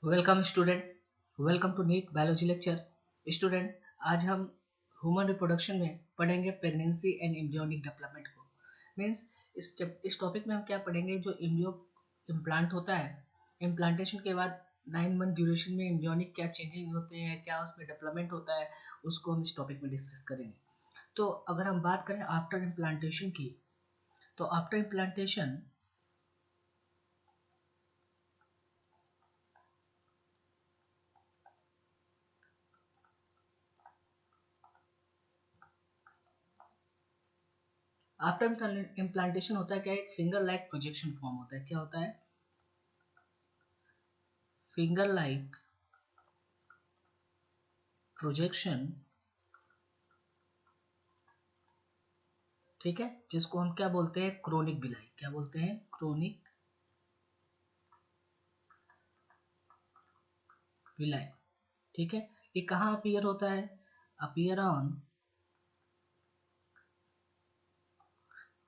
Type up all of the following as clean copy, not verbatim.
Welcome student. Welcome to NEET biology lecture. Student, आज हम human reproduction में पढ़ेंगे प्रेगनेंसी एंड एम्ब्रियोनिक डेवलपमेंट को। मीन्स इस टॉपिक में हम क्या पढ़ेंगे, जो एम्ब्रियो इम्प्लांट होता है, इम्प्लांटेशन के बाद 9 मंथ ड्यूरेशन में एम्ब्रियोनिक क्या चेंजिंग होते हैं, क्या उसमें डेवलपमेंट होता है, उसको हम इस टॉपिक में डिस्कस करेंगे। तो अगर हम बात करें आफ्टर इम्प्लांटेशन की, तो आफ्टर इम्प्लांटेशन आफ्टर इम्प्लांटेशन होता है क्या, एक फिंगर लाइक प्रोजेक्शन फॉर्म होता है। क्या होता है? फिंगर लाइक प्रोजेक्शन, ठीक है, जिसको हम क्या बोलते हैं, क्रोनिक विलाई। क्या बोलते हैं? Chronic villi. ठीक है, ये कहाँ अपीयर होता है? Appear on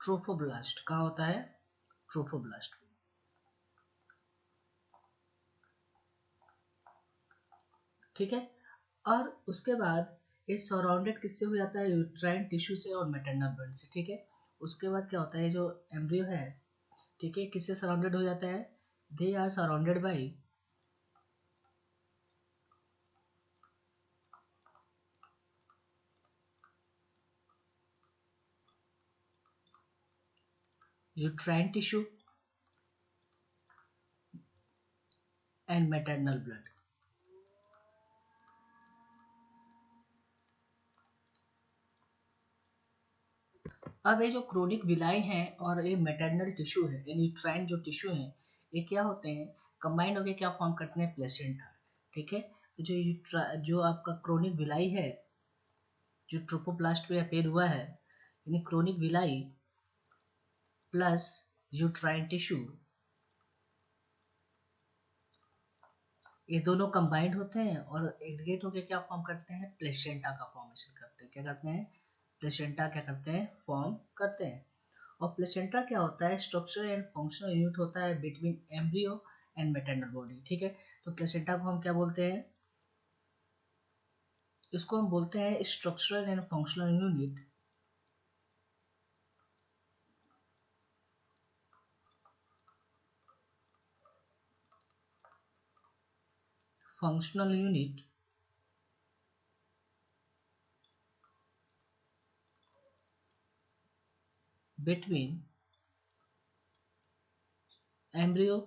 trophoblast. कहाँ होता है? ट्रोफोब्लास्ट। ठीक है, और उसके बाद ये सराउंडेड किससे हो जाता है? यूट्राइन टिश्यू से और मैटरनल ब्लड से। ठीक है, उसके बाद क्या होता है, जो एम्ब्रियो है, ठीक है, किससे सराउंडेड हो जाता है? They are surrounded by uterine tissue and maternal blood. अब ये जो क्रोनिक विलाई है और ये मैटरनल टिश्यू है, यानी यूट्राइन जो टिश्यू है, ये क्या होते हैं, कंबाइंड होकर क्या फॉर्म करते हैं? प्लेसेंटा। ठीक है, तो जो आपका क्रोनिक विलाई है, जो ट्रोपोप्लास्ट पे अपेयर हुआ है, यानी chronic villi plus uterine tissue, ये दोनों कंबाइंड होते हैं और एग्रीगेट होकर क्या फॉर्म करते हैं? प्लेसेंटा का फॉर्मेशन करते हैं। क्या करते हैं? प्लेसेंटा क्या करते हैं? फॉर्म करते हैं। और प्लेसेंटा क्या होता है? स्ट्रक्चर एंड फंक्शनल यूनिट होता है between embryo and maternal body. ठीक है, तो प्लेसेंटा को हम क्या बोलते हैं? इसको हम बोलते हैं structural and functional unit functional unit between embryo,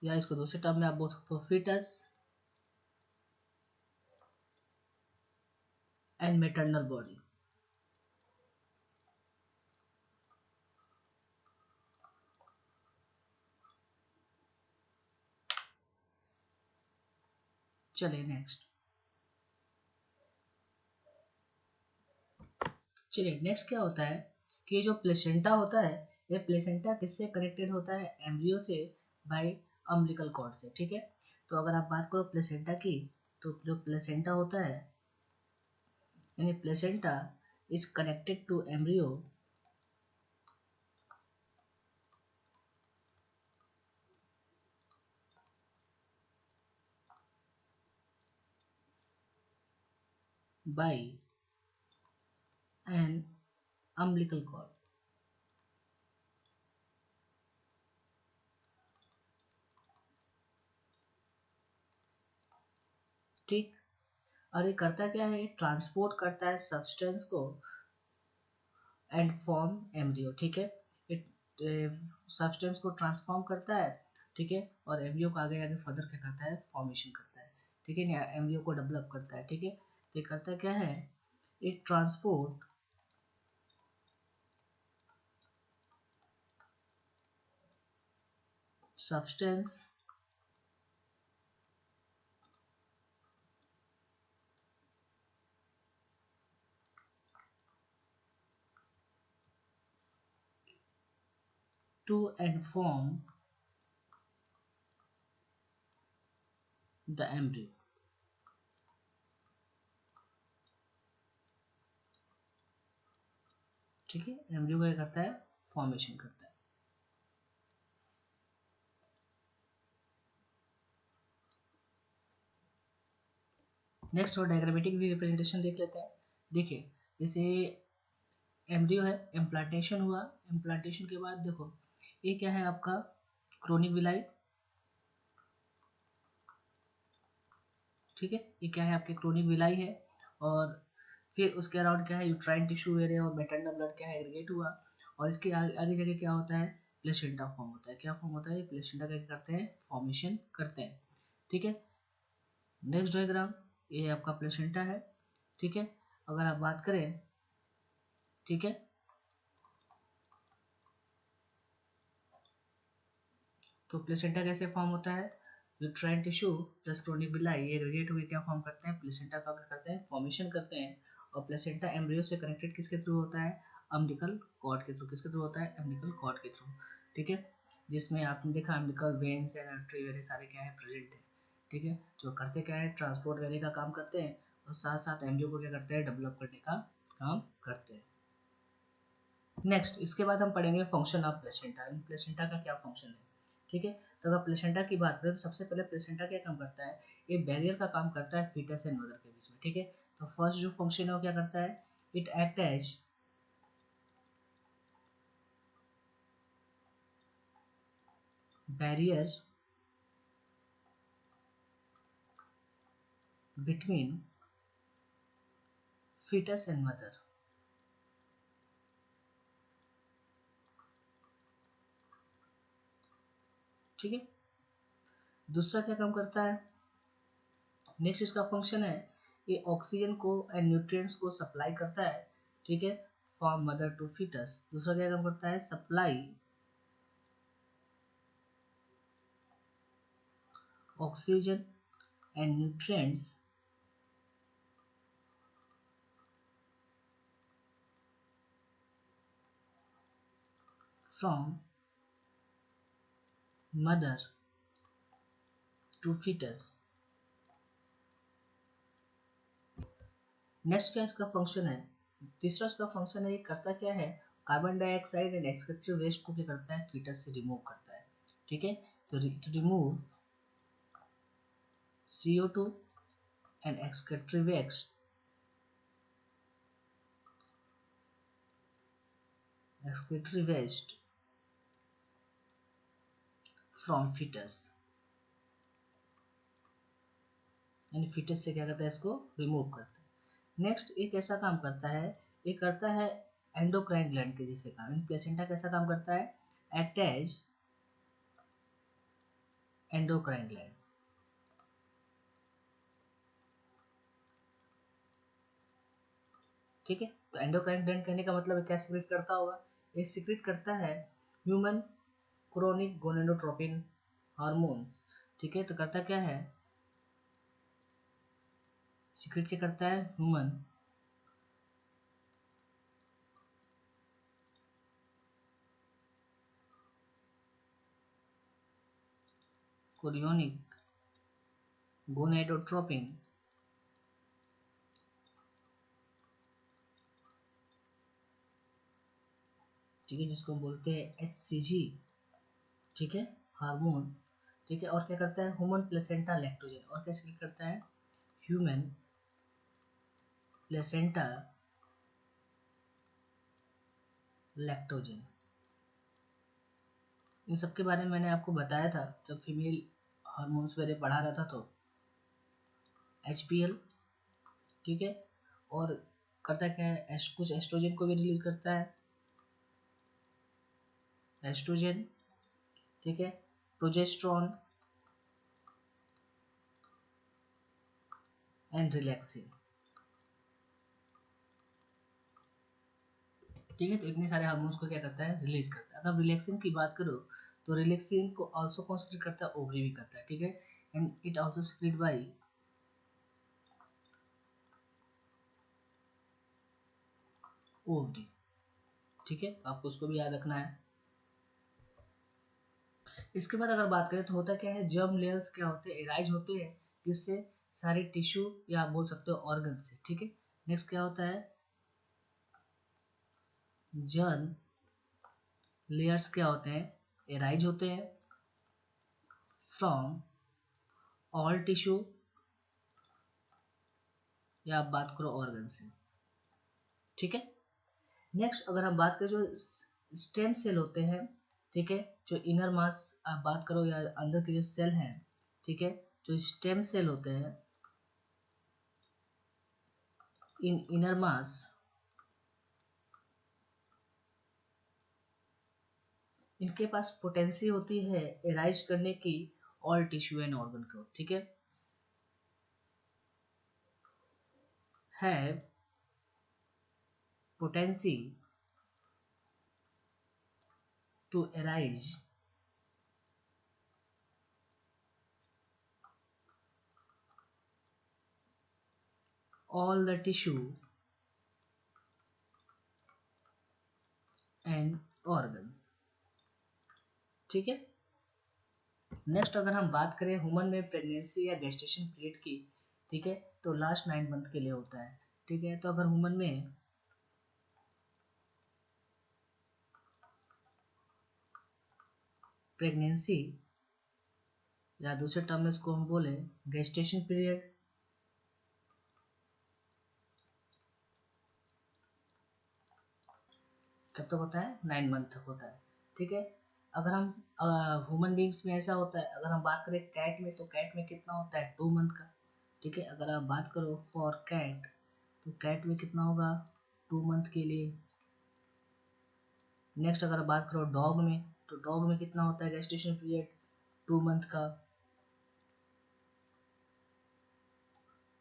या इसको दूसरे टर्म में आप बोल सकते हो फीटस एंड मैटरनल बॉडी। चलिए नेक्स्ट। चलिए नेक्स्ट क्या होता है कि ये जो प्लेसेंटा होता है, ये प्लेसेंटा किससे कनेक्टेड होता है? एम्ब्रियो से बाय अम्बिलिकल कॉर्ड से। ठीक है, तो अगर आप बात करो प्लेसेंटा की, तो जो प्लेसेंटा होता है, यानी placenta is connected to embryo by an umbilical cord. ठीक, और ये करता क्या है? ट्रांसपोर्ट करता है सब्सटेंस को एंड फॉर्म एम्ब्रियो। ठीक है, सब्सटेंस को ट्रांसफॉर्म करता है, ठीक है, और एम्ब्रियो को आगे आगे फर्दर क्या करता है? फॉर्मेशन करता है। ठीक है ना, एम्ब्रियो को डेवलप करता है। ठीक है, तो ये करता क्या है? It transport substance to and form the embryo. ठीक है, एम्ब्रियो क्या करता है? फॉर्मेशन करता है। नेक्स्ट और डायग्रामेटिक भी रिप्रेजेंटेशन देख लेते हैं। देखिए जैसे एम्ब्रियो है, इम्प्लांटेशन हुआ, इम्प्लांटेशन के बाद देखो ये क्या है आपका क्रोनिक विलाई, ठीक है, ये क्या है आपके क्रोनिक विलाई है। और फिर उसके अराउंड क्या है यूट्राइन टिश्यू एरिया और मैटरनल ब्लड क्या है एग्रीगेट हुआ, और इसके आगे आगे जगह क्या होता है प्लेसेंटा फॉर्म होता है। क्या फॉर्म होता है, प्लेसेंटा क्या करते हैं फॉर्मेशन करते हैं, ठीक है। नेक्स्ट डायग्राम, ये आपका प्लेसेंटा है, ठीक है। अगर आप बात करें, ठीक है, तो प्लेसेंटा कैसे फॉर्म होता है, uterine tissue plus chronic villi ये एग्रीगेट हुए क्या फॉर्म करते हैं, प्लेसेंटा का क्या करते हैं फॉर्मेशन करते हैं। और प्लेसेंटा एम्ब्रियो से कनेक्टेड किसके थ्रू होता है, अम्बिलिकल कॉर्ड के थ्रू। किसके थ्रू होता है, अम्बिलिकल कॉर्ड के थ्रू, ठीक है। जिसमें आपने देखा अम्बिलिकल वेन्स एंड आर्टरी वगैरह सारे क्या है प्रेजेंट है, ठीक है। जो करते क्या है ट्रांसपोर्ट वगैरह का काम करते हैं, और साथ साथ एम्ब्रियो को क्या करते हैं डेवलप करने का काम करते हैं। नेक्स्ट इसके बाद हम पढ़ेंगे फंक्शन ऑफ प्लेसेंटा, प्लेसेंटा का क्या फंक्शन है, ठीक है। तो अगर प्लेसेंटा की बात करें तो सबसे पहले प्लेसेंटा क्या काम करता है, ये बैरियर का काम करता है फीटस एंड मदर के बीच में, ठीक है। तो फर्स्ट जो फंक्शन है वो क्या करता है, it act as barrier between fetus and mother, ठीक है। दूसरा क्या काम करता है, नेक्स्ट इसका फंक्शन है ये ऑक्सीजन को एंड न्यूट्रिएंट्स को सप्लाई करता है, ठीक है, फ्रॉम मदर टू फीटस। दूसरा क्या काम करता है, supply oxygen and nutrients from mother to fetus. Next क्या इसका फंक्शन है, तीसरा इसका फंक्शन है ये करता क्या है, carbon dioxide and excretory waste को क्या करता है फीटस से रिमूव करता है, ठीक है। तो remove CO2 and excretory waste, excretory waste from fetus, यानी फीटस से क्या करता है इसको रिमूव करता है। नेक्स्ट एक ऐसा काम करता है, ये करता है एंडोक्राइन ग्लैंड के जैसे काम। प्लेसेंटा कैसा काम करता है, एक्ट एज एंडोक्राइन ग्लैंड, ठीक है। तो एंडोक्राइन ग्लैंड कहने का मतलब क्या सिक्रेट करता होगा, ये सिक्रेट करता है ह्यूमन क्रोनिक गोनेडोट्रोपिन हार्मोन्स, ठीक है। तो करता क्या है, सिक्रेट क्या करता है, ह्यूमन कोरियोनिक गोनेडोट्रोपिन, ठीक है, जिसको बोलते हैं HCG, ठीक है, हार्मोन, ठीक है। और क्या करता है ह्यूमन प्लेसेंटा लैक्टोजन, और क्या सिक्रेट करता है ह्यूमन प्लेसेंटा लैक्टोजन। इन सब के बारे में मैंने आपको बताया था जब फीमेल हार्मोन्स वगैरह पढ़ा रहा था, तो HPL, ठीक है। और करता क्या है कुछ एस्ट्रोजन को भी रिलीज करता है, एस्ट्रोजन, ठीक है, प्रोजेस्ट्रॉन एंड रिलैक्सिन, ठीक है। तो इतने सारे हार्मोन्स को क्या करता है रिलीज करता है। अगर रिलैक्सिन की बात करो तो रिलैक्सिन को आल्सो कॉन्सेंट्रेट करता है ओवरी भी करता है, ठीक है। And it also secrete by ovary, ठीक है। आपको उसको भी याद रखना है। इसके बाद अगर बात करें तो होता क्या है, जर्म लेयर्स क्या होते हैं एराइज होते हैं, जिससे सारे टिश्यू या आप बोल सकते हो ऑर्गन से, ठीक है। नेक्स्ट क्या होता है, जर्म लेयर्स क्या होते हैं एराइज होते हैं फ्रॉम ऑल टिश्यू या आप बात करो ऑर्गन से। ठीक है। नेक्स्ट अगर हम बात करें जो स्टेम सेल होते हैं, ठीक है, जो इनर मास आप बात करो या अंदर के जो सेल हैं, ठीक है, जो स्टेम सेल होते हैं इन इनर मास, इनके पास पोटेंसी होती है एराइज करने की ऑल टिश्यू एंड ऑर्गन को। ठीक है potency to arise all the tissue and organ। ठीक है। नेक्स्ट अगर हम बात करें ह्यूमन में प्रेगनेंसी या गेस्टेशन पीरियड की, ठीक है, तो लास्ट 9 मंथ के लिए होता है। ठीक है। तो अगर ह्यूमन में प्रेगनेंसी या दूसरे टर्म में इसको हम बोले गेस्टेशन पीरियड, कब तक होता है? 9 मंथ तक होता है। ठीक है। अगर हम ह्यूमन बींग्स में ऐसा होता है, अगर हम बात करें कैट में, तो कैट में कितना होता है? 2 मंथ का। ठीक है। अगर आप बात करो फॉर कैट, तो कैट में कितना होगा? 2 मंथ के लिए। नेक्स्ट अगर बात करो डॉग में, तो डॉग में कितना होता है गेस्टेशन पीरियड? 2 मंथ का।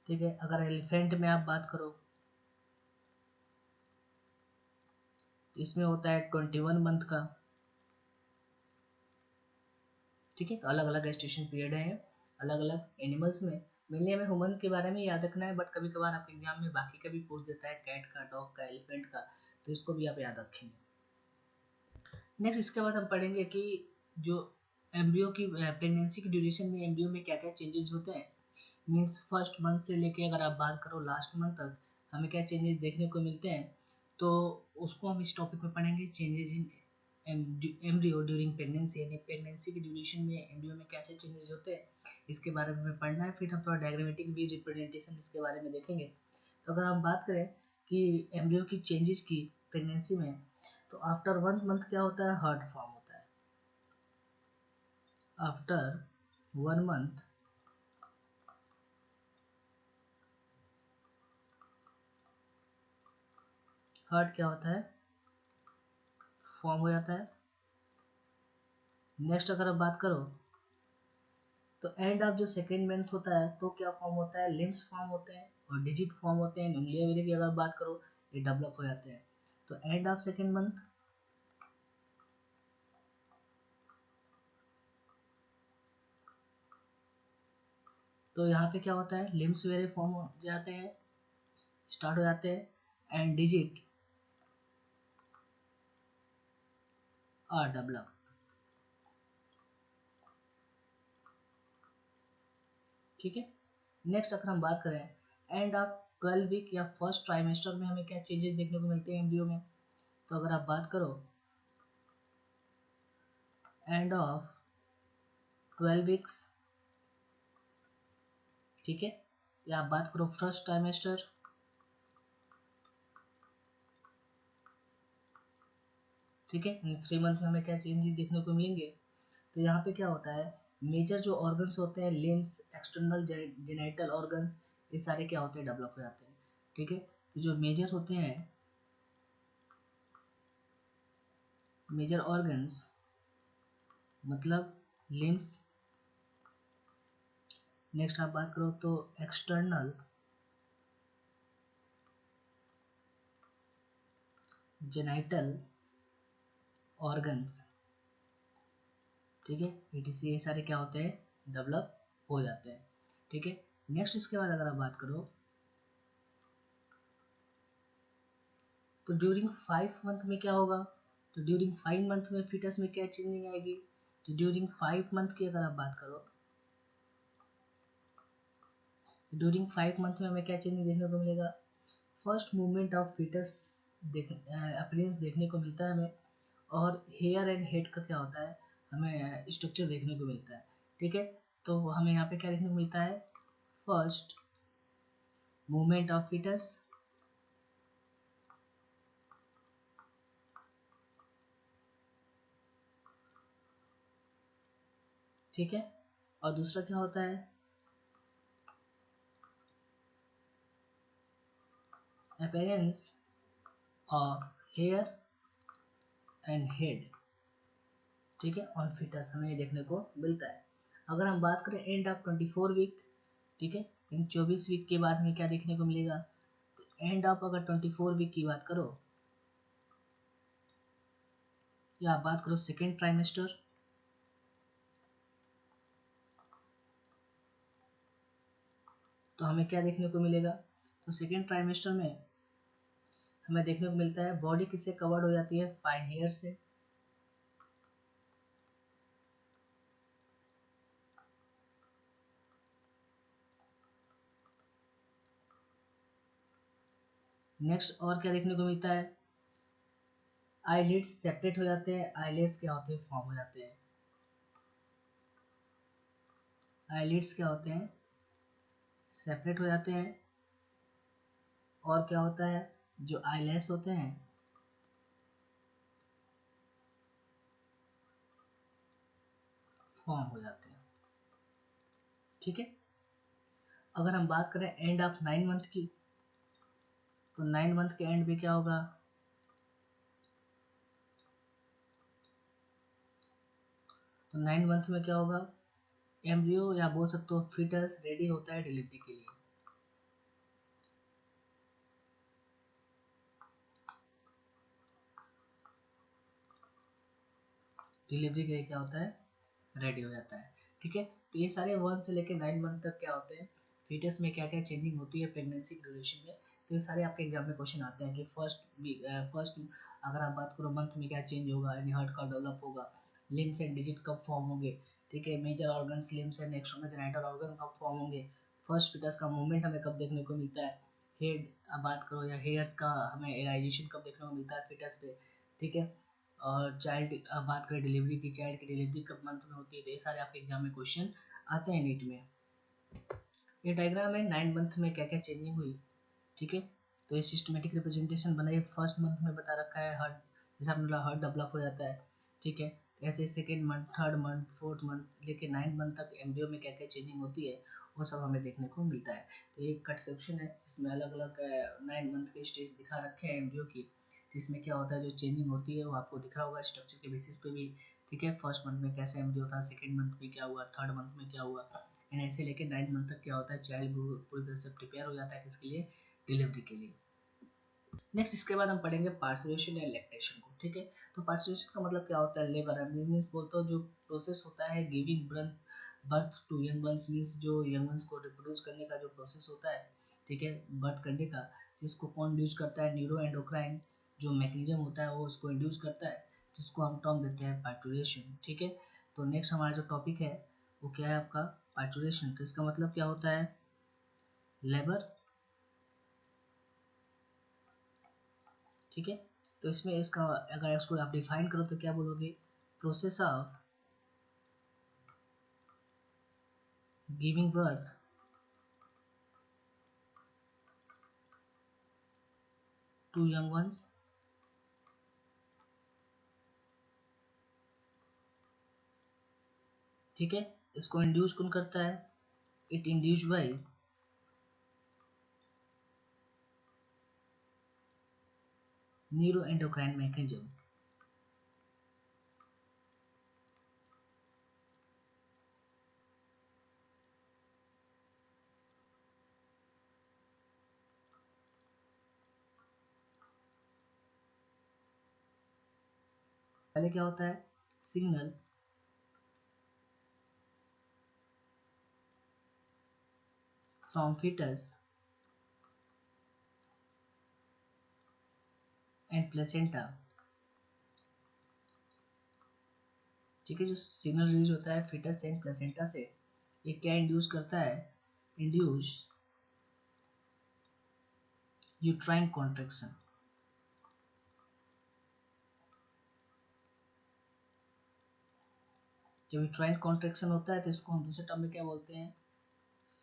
ठीक है। अगर एलिफेंट में आप बात करो, तो इसमें होता है 21 मंथ का। ठीक है। तो अलग अलग गेस्टेशन पीरियड है अलग अलग एनिमल्स में। मेनली हमें ह्यूमन के बारे में याद रखना है, बट कभी कभार आपके एग्जाम में बाकी का भी पूछ देता है, कैट का, डॉग का, एलिफेंट का, तो इसको भी आप याद रखेंगे। नेक्स्ट इसके बाद हम पढ़ेंगे कि जो एम्ब्रियो की प्रेगनेंसी की ड्यूरेशन में एम्ब्रियो में क्या क्या चेंजेस होते हैं। मीन्स फर्स्ट मंथ से लेके अगर आप बात करो लास्ट मंथ तक हमें क्या चेंजेस देखने को मिलते हैं, तो उसको हम इस टॉपिक में पढ़ेंगे, changes in embryo during pregnancy, यानी प्रेगनेंसी की ड्यूरेशन में एम्ब्रियो में कैसे चेंजेस होते हैं, इसके बारे में हमें पढ़ना है। फिर हम थोड़ा डायग्रामेटिक भी रिप्रेजेंटेशन इसके बारे में देखेंगे। तो अगर हम बात करें कि एम्ब्रियो की चेंजेस की प्रेगनेंसी में, तो आफ्टर 1 मंथ क्या होता है? हर्ट फॉर्म होता है। आफ्टर 1 मंथ हर्ट क्या होता है? फॉर्म हो जाता है। नेक्स्ट अगर आप बात करो तो एंड ऑफ जो सेकेंड मंथ होता है, तो क्या फॉर्म होता है? लिम्स फॉर्म होते हैं और डिजिट फॉर्म होते हैं। उंगलियां वगैरह की अगर बात करो, ये डेवलप हो जाते हैं। तो एंड ऑफ सेकेंड मंथ, तो यहाँ पे क्या होता है? लिम्स वगैरह फॉर्म हो जाते हैं, स्टार्ट हो जाते हैं, एंड डिजिट आर डेवलप। ठीक है। नेक्स्ट अगर हम बात करें एंड ऑफ 12 वीक या फर्स्ट ट्राइमेस्टर में हमें क्या चेंजेस देखने को मिलते हैं एम्ब्रियो में, तो अगर आप बात करो एंड ऑफ 12 वीक्स, ठीक है, या आप बात करो फर्स्ट ट्राइमेस्टर, ठीक है, 3 मंथ में हमें क्या चेंजेस देखने को मिलेंगे। तो यहाँ पे क्या होता है? मेजर जो ऑर्गन्स होते हैं, लिम्स, एक्सटर्नल जेनाइटल ऑर्गन्स, ये सारे क्या होते हैं? डेवलप हो जाते हैं। ठीक है। तो जो मेजर होते हैं, मेजर ऑर्गन्स मतलब लिम्स। नेक्स्ट आप बात करो तो एक्सटर्नल जेनाइटल ऑर्गन्स, ठीक है, ETC, ये सारे क्या होते हैं? डेवलप हो जाते हैं। ठीक है। नेक्स्ट इसके बाद अगर आप बात करो तो ड्यूरिंग 5 मंथ में क्या होगा? तो ड्यूरिंग 5 मंथ में फीटस में क्या चेंजिंग आएगी? तो ड्यूरिंग 5 मंथ की अगर आप बात करो, ड्यूरिंग 5 मंथ में हमें क्या चेंजिंग देखने को मिलेगा? First movement of fetus appearance देखने को मिलता है हमें, और हेयर एंड हेड का क्या होता है? हमें स्ट्रक्चर देखने को मिलता है। ठीक है। तो हमें यहाँ पे क्या देखने को मिलता है? फर्स्ट मूवमेंट ऑफ फीटस, ठीक है। और दूसरा क्या होता है, appearance of hair and head, ठीक है, ऑन फीटस हमें देखने को मिलता है। अगर हम बात करें एंड ऑफ 24 वीक, ठीक है, इन 24 वीक के बाद हमें क्या देखने को मिलेगा, तो एंड ऑफ अगर 24 वीक की बात करो, या आप बात करो सेकेंड ट्राइमेस्टर, तो हमें क्या देखने को मिलेगा, तो सेकेंड ट्राइमेस्टर में हमें देखने को मिलता है बॉडी किससे कवर्ड हो जाती है, फाइन हेयर से, नेक्स्ट और क्या देखने को मिलता है, आईलिड्स सेपरेट हो जाते हैं, आईलेट्स क्या होते हैं, फॉर्म हो जाते हैं, आईलिड्स क्या होते हैं, सेपरेट हो जाते हैं, और क्या होता है, जो आईलेट्स होते हैं फॉर्म हो जाते हैं, ठीक है। अगर हम बात करें एंड ऑफ 9 मंथ की, तो 9 मंथ के एंड पे क्या होगा, तो 9 मंथ में क्या होगा, एम्ब्रियो या बोल सकते हो फीटस रेडी होता है डिलीवरी के लिए, डिलीवरी के लिए क्या होता है, रेडी हो जाता है, ठीक है। तो ये सारे 1 से लेकर 9 मंथ तक क्या होते हैं, फीटस में क्या क्या चेंजिंग होती है प्रेगनेंसी ड्यूरेशन में, तो ये सारे आपके एग्जाम में क्वेश्चन आते हैं कि फर्स्ट अगर आप बात करो मंथ में क्या चेंज होगा, यानी हार्ट कब डेवलप होगा, लिम्स एंड डिजिट कब फॉर्म होंगे, ठीक है, major organs limbs and external genital organ कब फॉर्म होंगे, फर्स्ट फीटस का मूवमेंट हमें कब देखने को मिलता है, हेड बात करो या हेयर्स का हमें एराइजेशन कब देखने को मिलता है फीटस पे, ठीक है। और चाइल्ड बात करें डिलीवरी की, चाइल्ड की डिलीवरी कब मंथ में होती है, तो ये सारे आपके एग्जाम में क्वेश्चन आते हैं नीट में। ये डायग्राम है 9 मंथ में क्या क्या चेंजिंग हुई, ठीक है। तो ये सिस्टमेटिक रिप्रेजेंटेशन बनाई, फर्स्ट मंथ में बता रखा है हार्ट, जैसे आपने बोला हार्ट डेवलप हो जाता है, ठीक है। ऐसे second month, third month, fourth month लेके 9 मंथ तक एम्ब्रियो में क्या क्या चेंजिंग होती है वो सब हमें देखने को मिलता है। तो ये कट सेक्शन है, इसमें अलग अलग 9 मंथ के स्टेज दिखा रखे हैं एम्ब्रियो की, तो इसमें क्या होता है जो चेंजिंग होती है वो आपको दिख रहा होगा स्ट्रक्चर के बेसिस पे भी, ठीक है। फर्स्ट मंथ में कैसे एम्ब्रियो था, सेकेंड मंथ में क्या हुआ, थर्ड मंथ में क्या हुआ, एंड ऐसे लेके 9 मंथ तक क्या होता है, चाइल्ड पूरी तरह से प्रिपेयर हो जाता है किसके लिए, डिलीवरी के लिए। नेक्स्ट इसके बाद हम पढ़ेंगे पार्सुलेशन या लैक्टेशन को, ठीक है। तो पार्सुलेशन का मतलब क्या होता है, लेबर मीन्स बोलते हो जो प्रोसेस होता है giving birth to young ones, means जो यंग वंस को रिप्रोड्यूस करने का जो प्रोसेस होता है, ठीक है, बर्थ करने का, जिसको कौन इंड्यूस करता है, न्यूरो एंडोक्राइन जो मैकेनिज्म होता है वो उसको इंड्यूस करता है, जिसको हम टर्म देते हैं पार्टुलेशन, ठीक है। तो नेक्स्ट हमारा जो टॉपिक है वो क्या है आपका, पार्टुलेशन। तो इसका मतलब क्या होता है, लेबर, ठीक है। तो इसमें इसका अगर इसको आप डिफाइन करो तो क्या बोलोगे, process of giving birth to young ones, ठीक है। इसको इंड्यूस कौन करता है, it induce by neuro endocrine mechanism, पहले क्या होता है, signal from fetus and placenta, ठीक है, जो सिग्नल रिलीज होता है फीटस एंड प्लेसेंटा से, ये क्या इंड्यूस करता है, इंड्यूस यूट्राइन कॉन्ट्रैक्शन, जब यूट्राइन कॉन्ट्रैक्शन होता है तो इसको हम दूसरे टर्म में क्या बोलते हैं,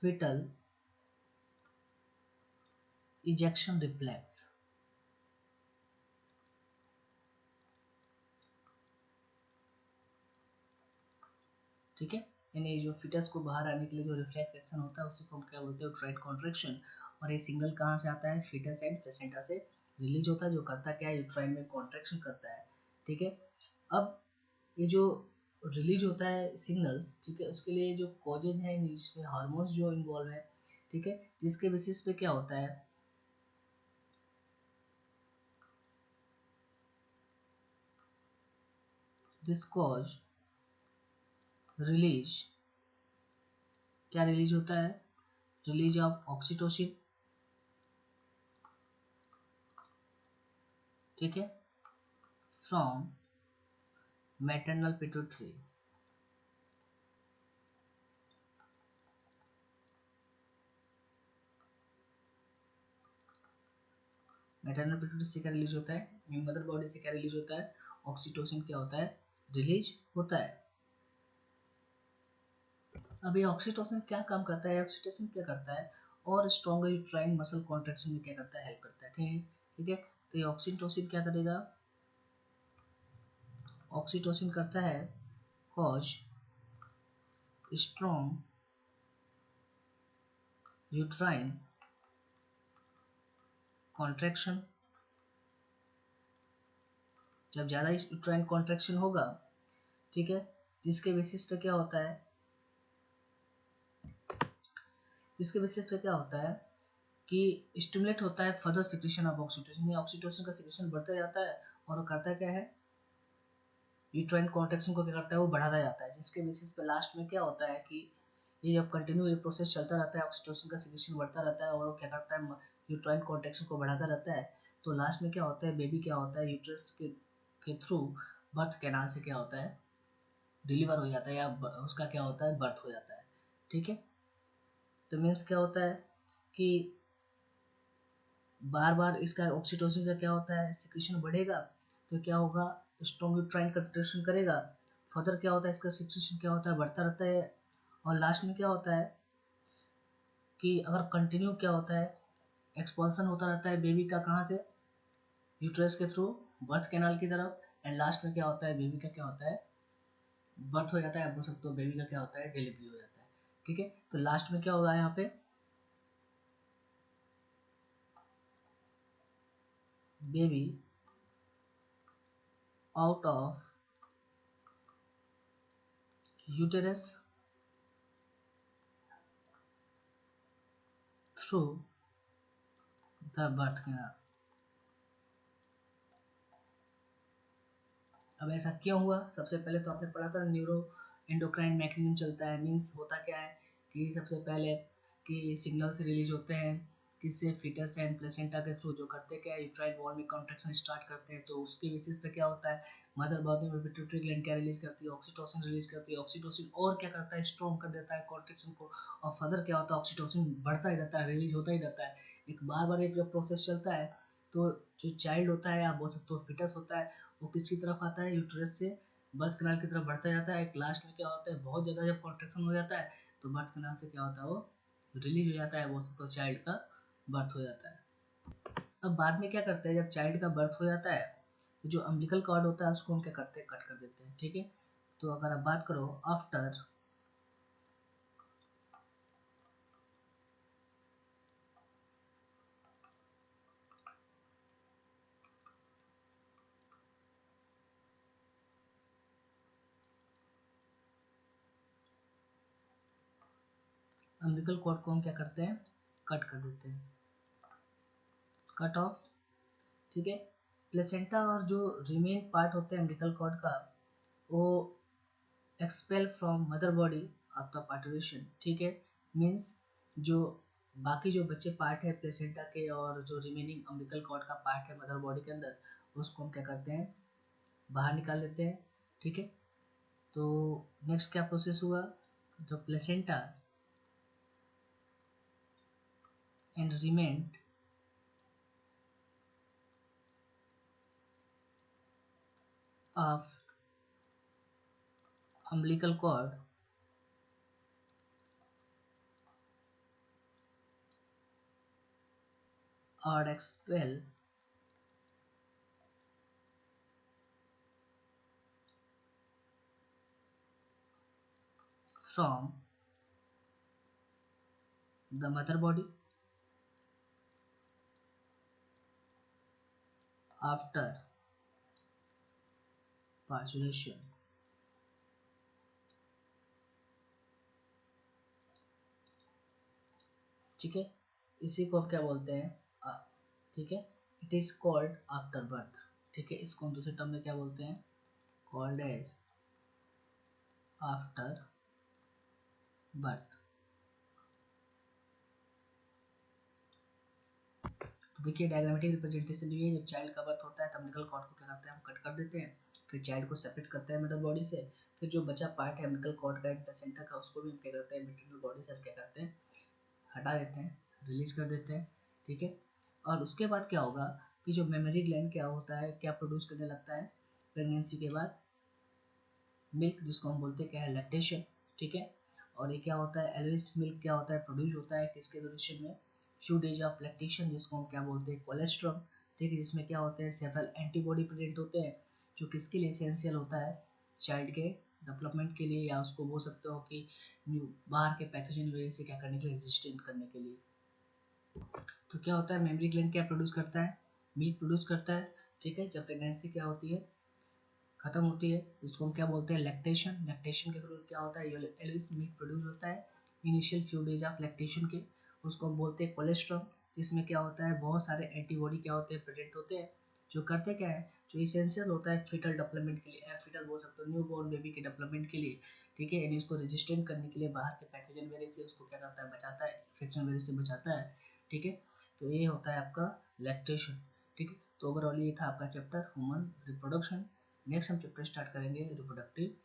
फीटल इजेक्शन रिफ्लेक्स। ठीक है, यानी जो फिटस को बाहर आने के लिए जो रिफ्लेक्स एक्शन होता है उसी को हम क्या बोलते हैं, यूट्राइन कॉन्ट्रैक्शन। और ये सिग्नल कहाँ से आता है, फिटस एंड प्लेसेंटा से रिलीज होता है, जो करता क्या है, यूट्राइन में कॉन्ट्रैक्शन करता है। ठीक है, अब ये जो रिलीज होता है सिग्नल्स, ठीक है, उसके लिए जो कॉजेज हैं जिसमें हार्मोन्स जो इन्वॉल्व है, ठीक है, जिसके बेसिस पे क्या होता है, दिस कॉज रिलीज, क्या रिलीज होता है, रिलीज ऑफ ऑक्सीटोसिन। ठीक है, from maternal pituitary. Maternal pituitary से क्या रिलीज होता है, मदर बॉडी से क्या रिलीज होता है, ऑक्सीटोसिन क्या होता है, रिलीज होता है। अब ये ऑक्सीटोसिन क्या काम करता है, ऑक्सीटोसिन क्या करता है, और स्ट्रॉन्गर यूट्राइन मसल कॉन्ट्रैक्शन में क्या करता है, हेल्प करता है। ठीक है, तो ये ऑक्सीटोसिन क्या करेगा, ऑक्सीटोसिन करता है कॉज स्ट्रॉन्ग यूट्राइन कॉन्ट्रैक्शन। जब ज़्यादा यूट्राइन कॉन्ट्रैक्शन होगा, ठीक है, जिसके बेसिस पे क्या होता है, जिसके बेसिस पे क्या होता है कि स्टिमुलेट होता है फर्दर सिक्रेशन ऑफ ऑक्सीटोसिन। ये ऑक्सीटोसिन का सिक्रेशन बढ़ता जाता है और वो करता क्या है, यूट्राइन कॉन्ट्रैक्शन को क्या करता है, वो बढ़ाता जाता है, जिसके बेसिस पे लास्ट में क्या होता है कि ये जब कंटिन्यू ये प्रोसेस चलता रहता है, ऑक्सीटोसिन का सिक्रेशन बढ़ता रहता है और वो क्या करता है, यूट्राइन कॉन्ट्रैक्शन को बढ़ाता रहता है। तो लास्ट में क्या होता है, बेबी क्या होता है, यूट्रस के थ्रू बर्थ कैनाल से क्या होता है, डिलीवर हो जाता है, या उसका क्या होता है, बर्थ हो जाता है। ठीक है, तो मीन्स क्या होता है कि बार बार इसका ऑक्सीटोसिन का क्या होता है, सिक्रेशन बढ़ेगा, तो क्या होगा, स्ट्रॉन्ग यूट्राइन कंट्रैक्शन करेगा, फर्दर क्या होता है, इसका सिक्रेशन क्या होता है, बढ़ता रहता है। और लास्ट में क्या होता है कि अगर कंटिन्यू क्या होता है, एक्सपांसन होता रहता है बेबी का, कहाँ से, यूट्रस के थ्रू बर्थ कैनाल की तरफ, एंड लास्ट में क्या होता है, बेबी का क्या होता है, बर्थ हो जाता है, आप बोल सकते हो बेबी का क्या होता है, डिलीवरी हो जाता है। ठीक है, तो लास्ट में क्या होगा यहाँ पे, baby out of uterus through the birth canal. अब ऐसा क्यों हुआ, सबसे पहले तो आपने पढ़ा था न्यूरो एंडोक्राइन मैकेनिज्म चलता है, मीन्स होता क्या है कि सबसे पहले कि सिग्नल्स रिलीज होते हैं किससे, फिटस एंड प्लेसेंटा के थ्रू, जो करते क्या है, यूट्राइन वॉल में कॉन्ट्रैक्शन स्टार्ट करते हैं। तो उसके बेसिस पे क्या होता है, मदर बॉडी में पिट्यूटरी ग्लैंड क्या रिलीज करती है, ऑक्सीटोसिन रिलीज करती है। ऑक्सीटोसिन और क्या करता है, स्ट्रॉन्ग कर देता है कॉन्ट्रैक्शन को, और फर्दर क्या होता है, ऑक्सीटोसिन बढ़ता ही रहता है, रिलीज होता ही रहता है। एक बार बार एक जब प्रोसेस चलता है, तो जो चाइल्ड होता है, आप बोल सकते हो फिटस होता है, वो किसकी तरफ आता है, यूट्रस से बर्थ कैनाल की तरफ बढ़ता जाता है। एक लास्ट में क्या होता है, बहुत ज़्यादा जब कॉन्ट्रैक्शन हो जाता है, तो बर्थ कैनाल से क्या होता है, वो रिलीज हो जाता है, बोल सकते हो चाइल्ड का बर्थ हो जाता है। अब बाद में क्या करते हैं, जब चाइल्ड का बर्थ हो जाता है, तो जो अम्बिलिकल कॉर्ड होता है उसको हम क्या करते हैं, कट कर देते हैं। ठीक है, तो अगर आप बात करो आफ्टर अम्बिलिकल कॉर्ड को हम क्या करते हैं, कट कर देते हैं, कट ऑफ। ठीक है, प्लेसेंटा और जो रिमेन पार्ट होते हैं अम्बिलिकल कॉर्ड का, वो expel from mother body after parturition. ठीक है, मीन्स जो बाकी जो बच्चे पार्ट है प्लेसेंटा के और जो रिमेनिंग अम्बिलिकल कॉर्ड का पार्ट है मदर बॉडी के अंदर, उसको हम क्या करते हैं, बाहर निकाल लेते हैं। ठीक है, तो नेक्स्ट क्या प्रोसेस हुआ, जो placenta and remained of umbilical cord or expel from the mother body after parturition. ठीक है, इसी को हम क्या बोलते हैं, ठीक है, it is called after birth. ठीक है, इसको हम दूसरे टर्म में क्या बोलते हैं, कॉल्ड एज आफ्टर बर्थ। तो देखिए डायग्रामेटिक रिप्रेजेंटेशन ये है, जब चाइल्ड का बर्थ होता है तब अम्बिलिकल कॉर्ड को क्या करते हैं, हम कट कर देते हैं, फिर चाइल्ड को सेपरेट करते हैं मिडल बॉडी से, फिर जो बचा पार्ट है अम्बिलिकल कॉर्ड का प्लेसेंटा का, उसको भी हम क्या करते हैं मिडल बॉडी से हम क्या करते हैं, हटा देते हैं, रिलीज कर देते हैं। ठीक है, और उसके बाद क्या होगा कि जो मेमोरी ग्लैंड क्या होता है, क्या प्रोड्यूस करने लगता है प्रेगनेंसी के बाद, मिल्क, जिसको हम बोलते हैं क्या है, लैक्टेशन। ठीक है, और ये क्या होता है, एल्विस मिल्क क्या होता है, प्रोड्यूस होता है किसके ड्यूरेशन में, फ्यू डेज ऑफ लैक्टेशन, जिसको हम क्या बोलते हैं, कोलेस्ट्रॉल। ठीक है, जिसमें क्या होते हैं, सेवरल एंटीबॉडी प्रेजेंट होते हैं, जो किसके लिए एसेंशियल होता है, चाइल्ड के डेवलपमेंट के लिए, या उसको बोल सकते हो कि बाहर के पैथोजन वजह से क्या करने के लिए, रेजिस्टेंट करने के लिए। तो क्या होता है, मेमोरी ग्लैंड क्या प्रोड्यूस करता है, मिल्क प्रोड्यूस करता है। ठीक है, जब प्रेगनेंसी क्या होती है, खत्म होती है, जिसको हम क्या बोलते हैं, लैक्टेशन। लैक्टेशन के थ्रू क्या होता है, एल्विस मिल्क प्रोड्यूस होता है initial few days of lactation के, उसको हम बोलते हैं कोलेस्ट्रॉल, जिसमें क्या होता है, बहुत सारे एंटीबॉडी क्या होते हैं, प्रेजेंट होते हैं, जो करते क्या है, जो इसेंशियल होता है फीटल डेवलपमेंट के लिए, फीटल बोल सकते हो, न्यू बॉर्न बेबी के डेवलपमेंट के लिए। ठीक है, यानी उसको रेजिस्टेंट करने के लिए, बाहर के पैथोजन वजह से उसको क्या करता है, बचाता है, इन्फेक्शन वजह से बचाता है। ठीक है, तो ये होता है आपका लैक्टेशन। ठीक है, तो ओवरऑल ये था आपका चैप्टर ह्यूमन रिप्रोडक्शन। नेक्स्ट हम चैप्टर स्टार्ट करेंगे रिप्रोडक्टिव